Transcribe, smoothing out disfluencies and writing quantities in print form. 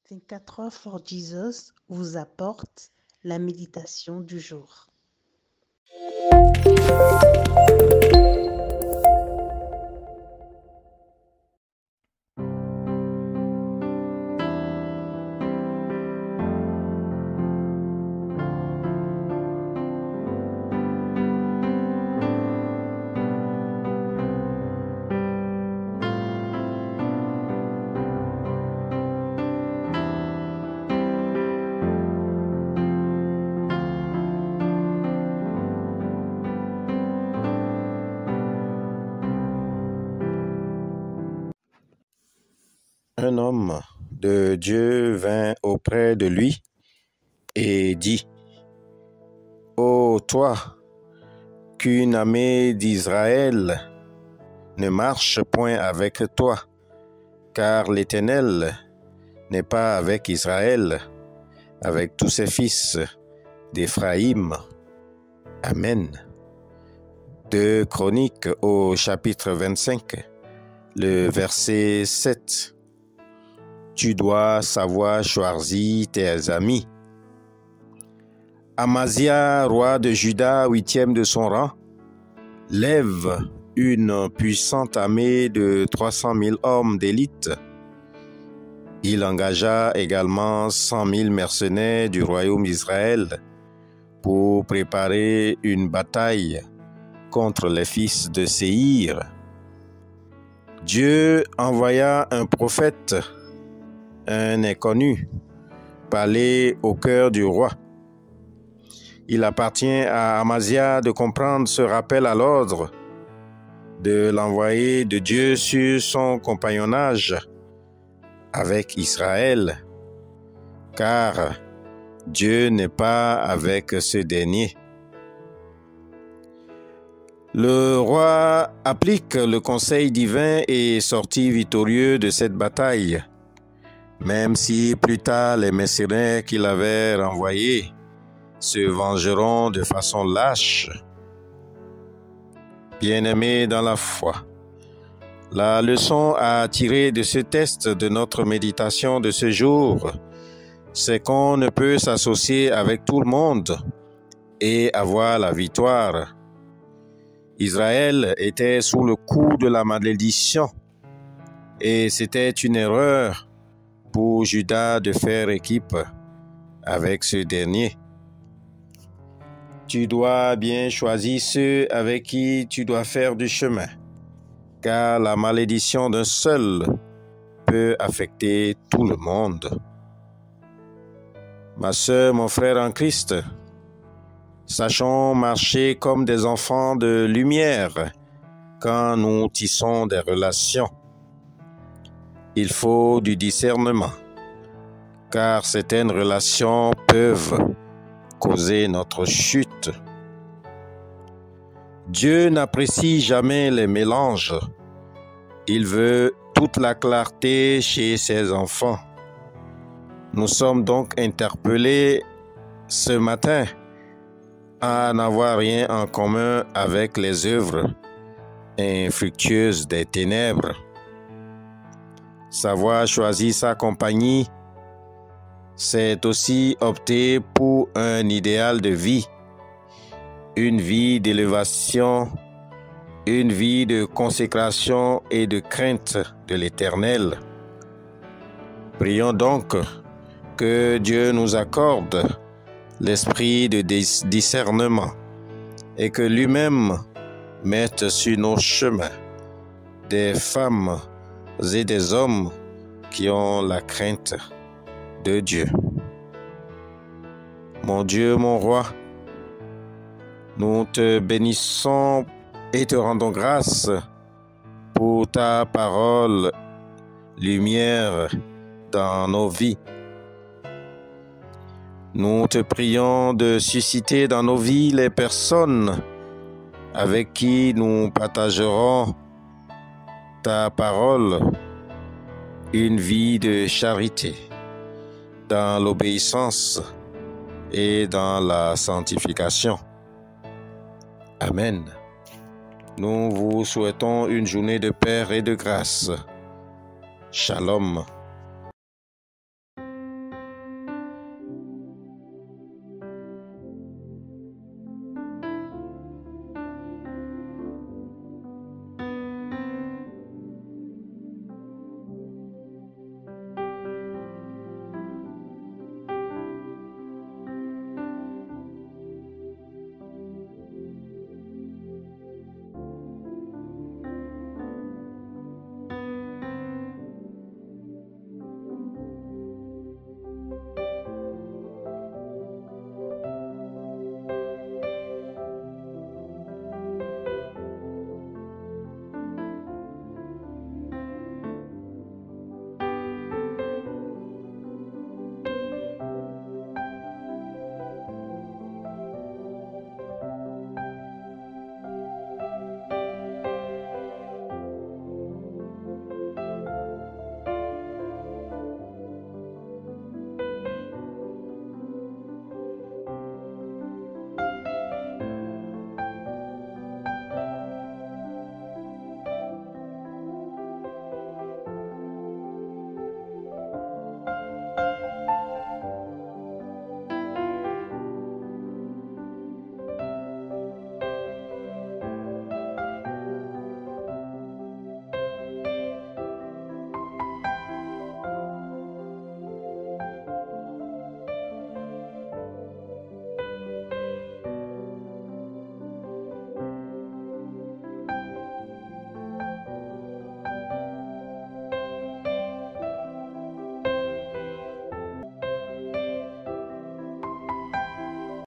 24 Hours for Jesus vous apporte la méditation du jour. Un homme de Dieu vint auprès de lui et dit: « Ô toi, qu'une armée d'Israël ne marche point avec toi, car l'Éternel n'est pas avec Israël, avec tous ses fils d'Éphraïm. » Amen. 2 Chroniques au chapitre 25, le verset 7. Tu dois savoir choisir tes amis. Amazia, roi de Juda, 8e de son rang, lève une puissante armée de 300 000 hommes d'élite. Il engagea également 100 000 mercenaires du royaume d'Israël pour préparer une bataille contre les fils de Séhir. Dieu envoya un prophète, un inconnu, parler au cœur du roi. Il appartient à Amazia de comprendre ce rappel à l'ordre, de l'envoyé de Dieu sur son compagnonnage avec Israël, car Dieu n'est pas avec ce dernier. Le roi applique le conseil divin et sortit victorieux de cette bataille, même si plus tard les mercenaires qu'il avait renvoyés se vengeront de façon lâche. Bien-aimés dans la foi, la leçon à tirer de ce test de notre méditation de ce jour, c'est qu'on ne peut s'associer avec tout le monde et avoir la victoire. Israël était sous le coup de la malédiction et c'était une erreur pour Juda de faire équipe avec ce dernier. Tu dois bien choisir ceux avec qui tu dois faire du chemin, car la malédiction d'un seul peut affecter tout le monde. Ma sœur, mon frère en Christ, sachons marcher comme des enfants de lumière quand nous tissons des relations. Il faut du discernement, car certaines relations peuvent causer notre chute. Dieu n'apprécie jamais les mélanges. Il veut toute la clarté chez ses enfants. Nous sommes donc interpellés ce matin à n'avoir rien en commun avec les œuvres infructueuses des ténèbres. Savoir choisir sa compagnie, c'est aussi opter pour un idéal de vie, une vie d'élévation, une vie de consécration et de crainte de l'Éternel. Prions donc que Dieu nous accorde l'esprit de discernement et que lui-même mette sur nos chemins des femmes et des hommes qui ont la crainte de Dieu. Mon Dieu, mon roi, nous te bénissons et te rendons grâce pour ta parole, lumière dans nos vies. Nous te prions de susciter dans nos vies les personnes avec qui nous partagerons ta parole, une vie de charité, dans l'obéissance et dans la sanctification. Amen. Nous vous souhaitons une journée de paix et de grâce. Shalom.